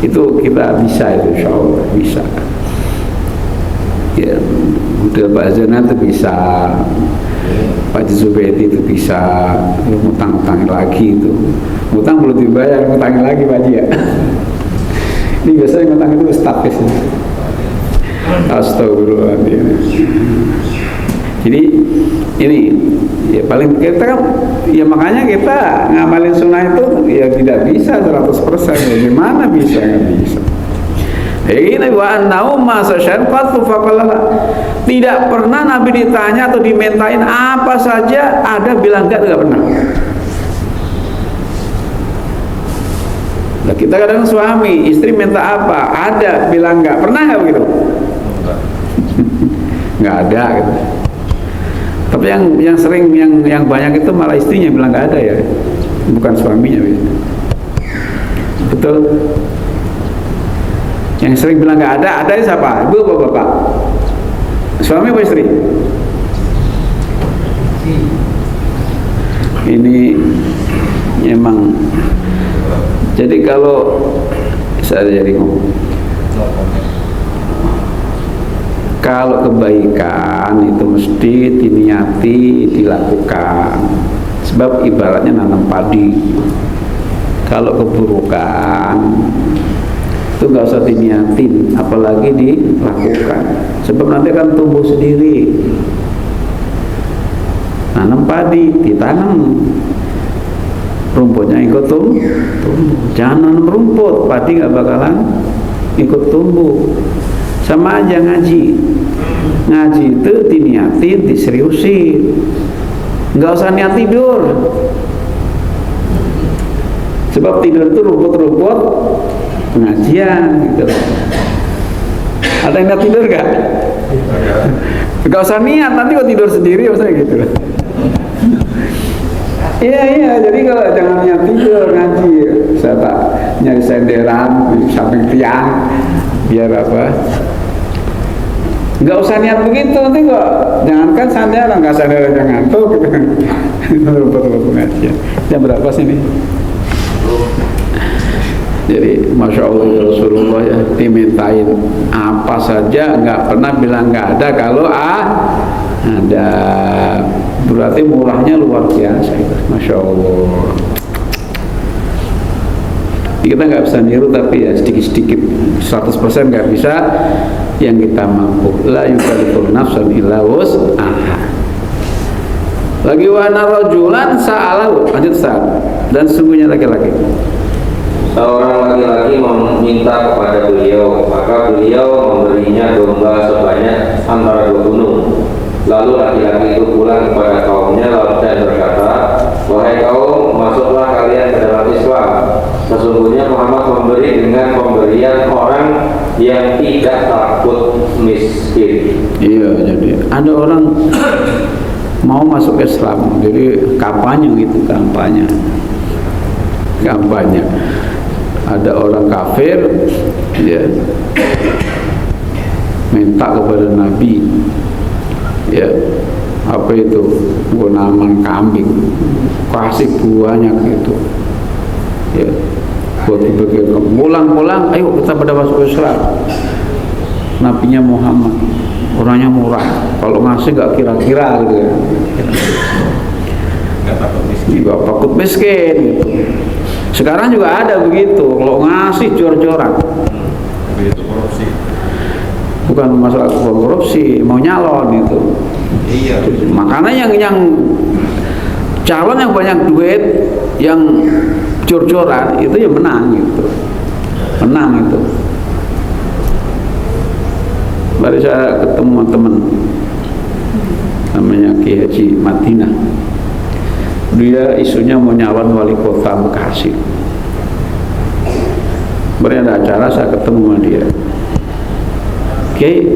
Itu kita bisa itu, insya Allah bisa. Ya, udah Pak Zana itu bisa, Pak Zubaidi itu bisa, ngutang-ngutangin lagi itu. Ngutang belum dibayar, ngutangin lagi Pak Haji ya. Ini biasanya ngutang itu status. Astagfirullahaladzim. Jadi ini ya paling kita kan ya makanya kita ngamalin sunnah itu ya tidak bisa 100%. Gimana bisa? Nggak bisa. Ini wa annau masa syarqatu faqala. Tidak pernah Nabi ditanya atau dimintain apa saja ada bilang enggak pernah. Nah, kita kadang suami, istri minta apa, ada bilang enggak, pernah enggak begitu? Enggak ada gitu. Tapi yang sering yang banyak itu malah istrinya bilang enggak ada ya. Bukan suaminya gitu. Betul. Yang sering bilang nggak ada siapa? Ibu apa bapak? Suami apa istri? Ini memang. Jadi kalau saya jadi ngomong, kalau kebaikan itu mesti diniati, dilakukan. Sebab ibaratnya nanam padi. Kalau keburukan itu nggak usah diniatin, apalagi dilakukan. Sebab nanti akan tumbuh sendiri. Nanam padi, ditanam, rumputnya ikut tumbuh. Jangan nanam rumput, padi nggak bakalan ikut tumbuh. Sama aja ngaji. Ngaji itu diniatin, diseriusin. Nggak usah niat tidur. Sebab tidur itu rumput-rumput pengajian gitu. Ada yang niat tidur gak? Gak usah niat, nanti kok tidur sendiri maksudnya gitu. Iya, jadi kalau jangan niat tidur ngaji, saya tak nyari senderan di samping tiang biar apa? Gak usah niat begitu, nanti kok jangankan senderan, gak senderan yang ngantuk gitu. Rumput-rumput pengajian. Jam berapa sih ini? Jadi Masya Allah Rasulullah ya, dimintain apa saja nggak pernah bilang nggak ada. Kalau ada berarti murahnya luar biasa itu. Masya Allah. Kita nggak bisa niru, tapi ya sedikit-sedikit, 100% nggak bisa. Yang kita mampu, la yukallifu nafsan illa wus'aha. Lagi wa rajulan sa'alahu, lanjut saat, dan sungguhnya laki-laki. Seorang laki-laki meminta kepada beliau, maka beliau memberinya domba sebanyak antara 2 gunung. Lalu laki-laki itu pulang kepada kaumnya dan berkata, wahai kaum, masuklah kalian ke dalam Islam. Sesungguhnya Muhammad memberi dengan pemberian orang yang tidak takut miskin. Iya, jadi ada orang mau masuk Islam, jadi kampanye gitu, kampanye. Ada orang kafir ya minta kepada Nabi ya apa itu gunaman kambing, kasih buahnya gitu ya, buat dibagi. Pulang ayo kita pada masuk Islam. Nabinya Muhammad orangnya murah, kalau ngasih nggak kira-kira gitu ya, nggak takut miskin gitu. Sekarang juga ada begitu, kalau ngasih jor-joran. Itu korupsi. Bukan masalah korupsi, mau nyalon itu. Iya. Makanya yang calon yang banyak duit, yang jor-joran itu ya menang gitu. Menang itu. Baru saya ketemu teman namanya Ki Haji Madinah. Dia isunya mau nyalon wali kota Bekasi. Kemudian ada acara, saya ketemu sama dia. Kiai,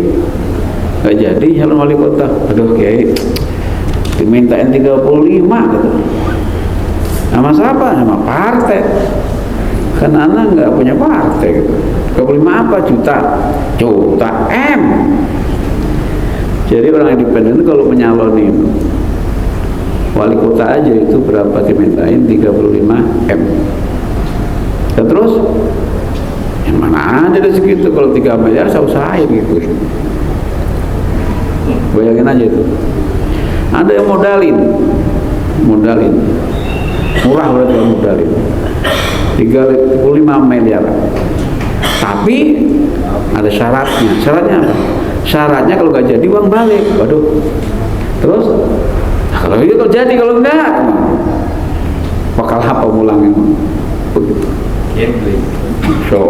gak jadi nyalon wali kota. Aduh Kiai, dimintain 35 gitu. Nama siapa? Nama partai. Karena anak nggak punya partai gitu. 25 apa? Juta M. Jadi orang independen itu kalau menyalonin wali kota aja itu berapa dimintain? 35 M. Dan terus yang mana ada segitu, kalau 3 miliar saya usahain gitu. Bayangin aja itu. Ada yang modalin murah berarti yang modalin 35 miliar. Tapi ada syaratnya. Syaratnya apa? Syaratnya kalau nggak jadi uang balik. Waduh. Terus kalau itu kalau jadi, kalau enggak bakal apa mulangin begitu. So,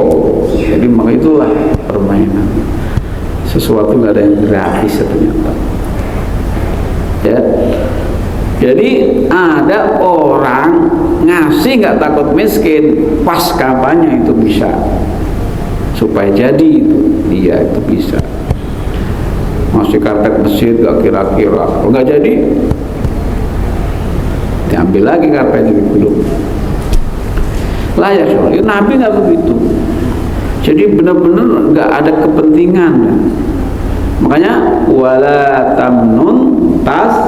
jadi maka itulah permainan. Sesuatu nggak ada yang gratis ternyata. Ya. Jadi ada orang ngasih nggak takut miskin, pas kampanye itu bisa, supaya jadi itu dia itu bisa. Masih karpet masjid gak kira-kira, kalau nggak jadi diambil lagi karpetnya belum. Layak soalnya Nabi nggak begitu. Jadi benar-benar nggak ada kepentingan. Ya. Makanya wala tamnun taksir.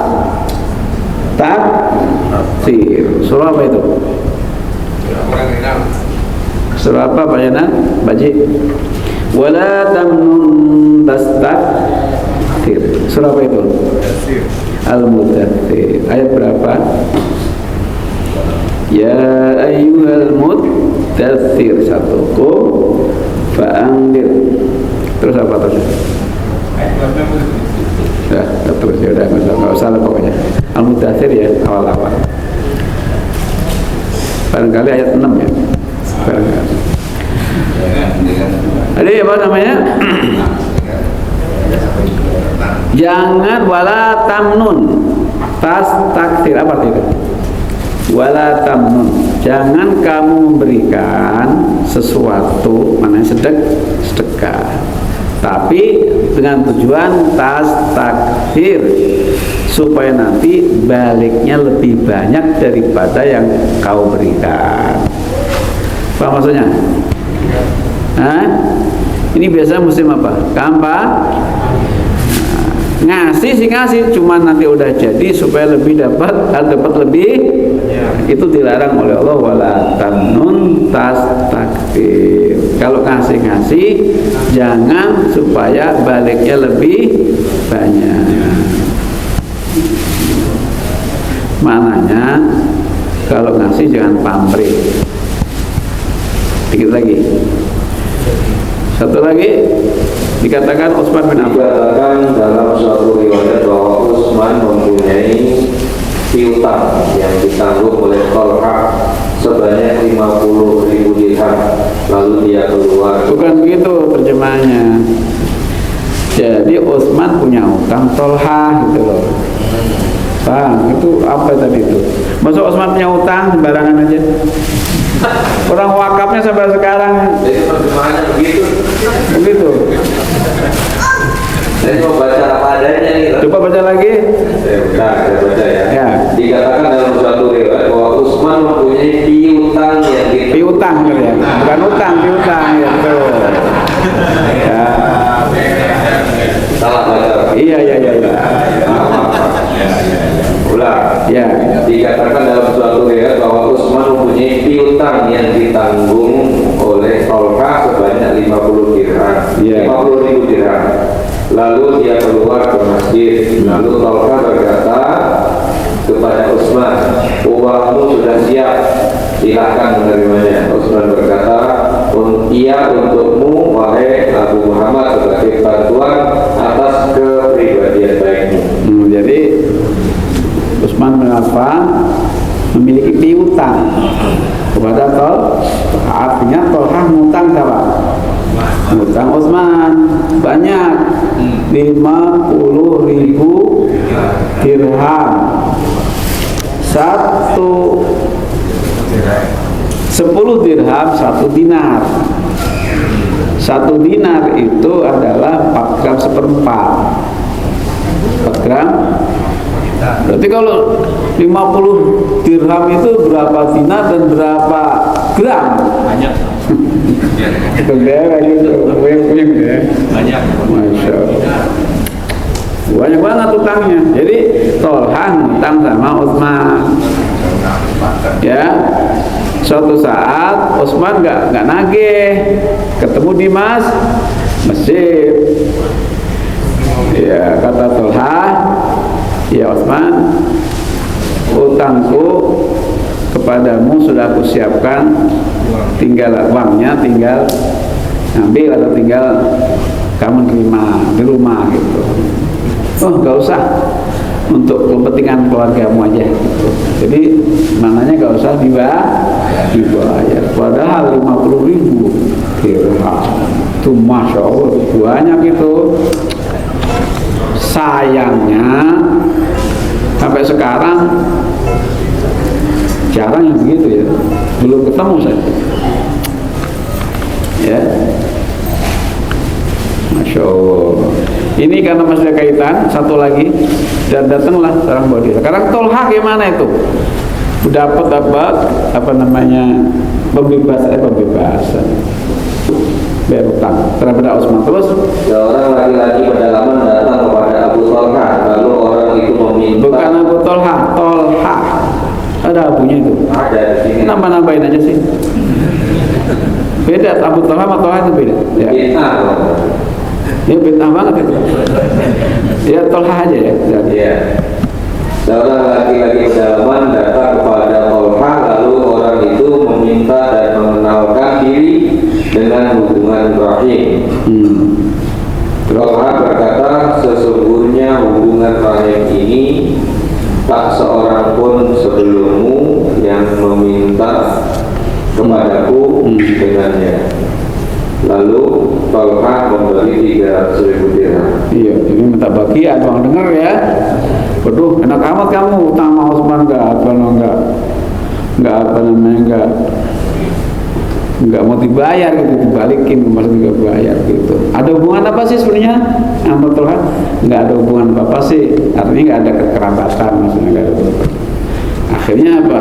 Surah apa itu? Surah apa Pak Yanan? Baji. Wala tamnun taksir. Surah apa itu? Al-Mudaththir. Ayat berapa? Ya ayyuhal mudaththir, satukum fa'andir. Terus apa terus? Ya, terus ya udah nggak usah lah pokoknya. Al-Mudaththir ya awal-awal. Barangkali ayat 6 ya. Barangkali. Ada apa namanya? Jangan wala tamnun taksir, apa itu? Wala tamnun, jangan kamu memberikan sesuatu, mana sedekah, tapi dengan tujuan taksir, supaya nanti baliknya lebih banyak daripada yang kau berikan. Apa maksudnya? Hah? Ini biasa musim apa? Ngasih sih ngasih, cuman nanti udah jadi supaya lebih dapat lebih. Itu dilarang oleh Allah, wala tamnun taksir. Kalau ngasih jangan supaya baliknya lebih banyak. Maknanya kalau ngasih jangan pamrih. Dikit lagi. Satu lagi dikatakan Utsman bin Affan. Dikatakan dalam suatu riwayat bahwa Utsman mempunyai piutang yang ditanggung oleh Tolha sebanyak 50.000 dirham. Lalu dia keluar. Bukan begitu terjemahannya. Jadi Utsman punya utang Tolha gitu loh. Bang, itu apa tadi itu? Masa Utsman punya utang sembarangan aja? Orang wakafnya sampai sekarang. Jadi terjemahannya begitu. Saya mau baca apa adanya nih. Coba baca lagi. Saya baca ya. Dikatakan dalam suatu riwayat bahwa Utsman mempunyai piutang yang piutang ya. Bukan utang, piutang ya, betul. Ya. Salah baca. Iya. Ulang. Ya. Dikatakan dalam suatu riwayat bahwa Utsman mempunyai piutang yang ditanggung oleh Tolha sebanyak 50 dirham. 50.000 dirham. Lalu dia keluar ke masjid. Lalu Tolha berkata kepada Utsman, uangmu sudah siap, silakan menerimanya. Utsman berkata, iya untukmu wahai Abu Muhammad sebagai bantuan atas kepribadian baikmu. Jadi Utsman bin Affan memiliki piutang kepada Tolha. Artinya Tolha ngutang siapa? Ngutang Utsman banyak, 50.000 dirham. 10 dirham 1 dinar. 1 dinar itu adalah 4 gram seperempat. 4 gram. Berarti kalau 50 dirham itu berapa dinar dan berapa gram. Banyak. Bendera gitu, wing ya. Banyak. Masya Allah. Banyak banget utangnya. Jadi Tolha utang sama Utsman. Ya, suatu saat Utsman nggak nagih, ketemu di masjid. Ya kata Tolha, ya Utsman, utangku kepadamu sudah aku siapkan, tinggal uangnya tinggal ambil atau tinggal kamu terima di rumah gitu. Oh nggak usah, untuk kepentingan keluargamu aja gitu. Jadi mananya nggak usah dibayar. Padahal 50.000 dirham itu Masya Allah banyak itu. Sayangnya sampai sekarang jarang yang begitu ya, belum ketemu saya. Ya, Masya Allah. Ini karena masih ada kaitan satu lagi, dan datanglah seorang bodi. Sekarang Tolha gimana itu? Dapat apa namanya pembebasan bayar utang terhadap Utsman. Terus seorang laki-laki pedalaman datang kepada Abu Tolha, lalu orang itu meminta. Bukan Abu Tolha, Tolha. Ada abunya itu. Ada di sini. Nambah-nambahin aja sih. Beda, Abu Tolha sama Tolha itu beda. Ya. Ya beda banget itu. Ya Tolha aja ya. Ya. Seorang laki-laki pedalaman datang kepada Tolha, lalu orang itu meminta dan mengenalkan diri dengan hubungan rahim. Tolha berkata, sesungguhnya hubungan rahim ini tak seorang pun sebelummu yang meminta kepadaku dengannya. Lalu Tolha memberi 300.000 dirham. Iya, ini minta bagian, bang dengar ya. Waduh, enak amat kamu utang sama Utsman nggak apa namanya nggak mau dibayar gitu, dibalikin maksud nggak bayar gitu. Ada hubungan apa sih sebenarnya sama Tolha? Nggak ada hubungan apa sih, artinya nggak ada kekerabatan, maksudnya nggak ada. Akhirnya apa?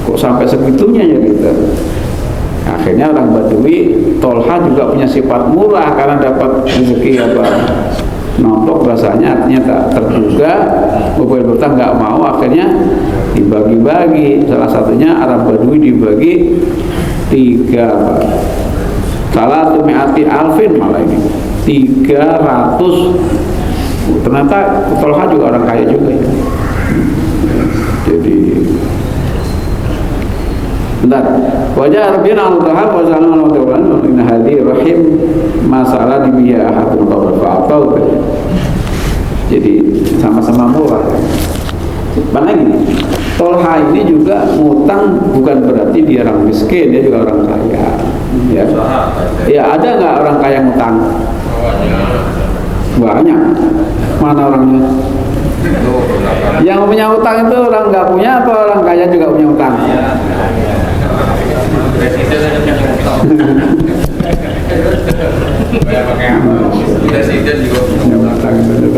Kok sampai segitunya ya gitu? Akhirnya orang Badui, Tolha juga punya sifat murah karena dapat rezeki apa nompok rasanya, artinya tak terduga, berhutang nggak mau, akhirnya dibagi-bagi. Salah satunya Arab Badui dibagi 3, salah tuh meati alfin malah ini 300. Ternyata Tolha juga orang kaya juga ya. Jadi bentar, wajah Arabian al-Tolha wasallam al-Tawban inna hadhi rahim masalah dibiya ahadun qabl fa'atau. Jadi sama-sama murah. Mana gini, Tolha ini juga ngutang bukan berarti dia orang miskin, dia juga orang kaya. Ya, ya ada nggak orang kaya ngutang? Banyak. Mana orangnya? Yang punya utang itu orang nggak punya apa orang kaya juga punya utang? Presiden juga punya utang itu.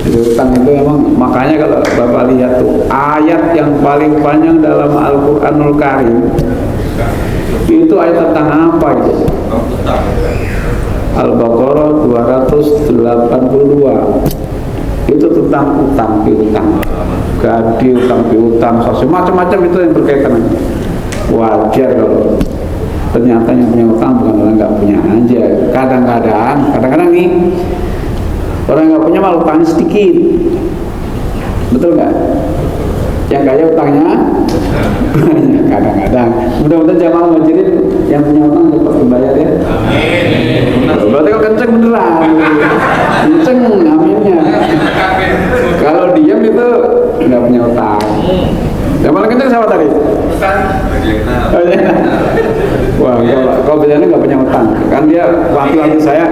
Jadi utang itu memang, makanya kalau Bapak lihat tuh ayat yang paling panjang dalam Al-Qur'anul Karim itu ayat tentang apa itu? Al-Baqarah 282 itu tentang utang piutang, gadi utang piutang, macam-macam itu yang berkaitan. Wajar kalau ternyata yang punya utang bukan orang nggak punya aja. Kadang-kadang nih orang nggak punya malah utangnya sedikit, betul nggak? Yang kaya utangnya banyak kadang-kadang. Mudah-mudahan jamaah majelis yang punya utang cepat dibayar ya. Amin. Berarti kok kenceng beneran, kenceng aminnya. Kalau diam itu nggak punya utang. Yang paling kenceng siapa tadi? Oh, ya. Wah, kalau biasanya nggak punya utang, kan dia waktu saya,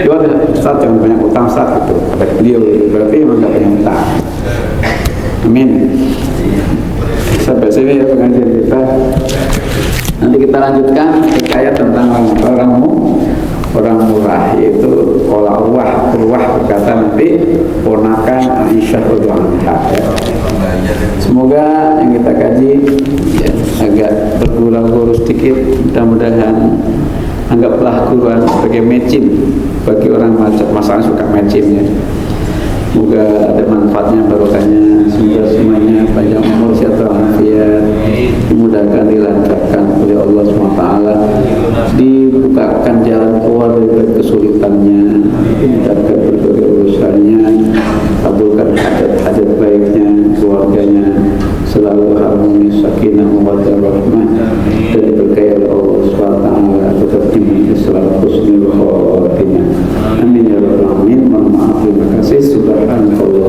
dia Ustaz jangan banyak utang Ustaz gitu, kata beliau, berarti memang nggak punya utang. Amin. Sampai sini ya pengajian kita. Nanti kita lanjutkan hikayat tentang orang murah, yaitu Urwah berkata nanti ponakan Aisyah radhiyallahu anha. Semoga yang kita kaji ya, agak bergurau-gurau sedikit. Mudah-mudahan anggaplah Quran sebagai matching bagi orang masalah suka matching ya. Semoga ada manfaatnya, barokahnya. Semoga semuanya panjang umur, sehat walafiat, dimudahkan, dilancarkan oleh Allah SWT, dibukakan jalan keluar dari kesulitannya, dimudahkan berbagai urusannya, kabulkan hajat-hajat baiknya, keluarganya selalu harmonis, sakinah, mawaddah, rahmah, dan diberkahi oleh Allah SWT, tetap iman Islam, husnul khotimah. Amin ya rabbal alamin. Mohon maaf, terima kasih. Subhanallah.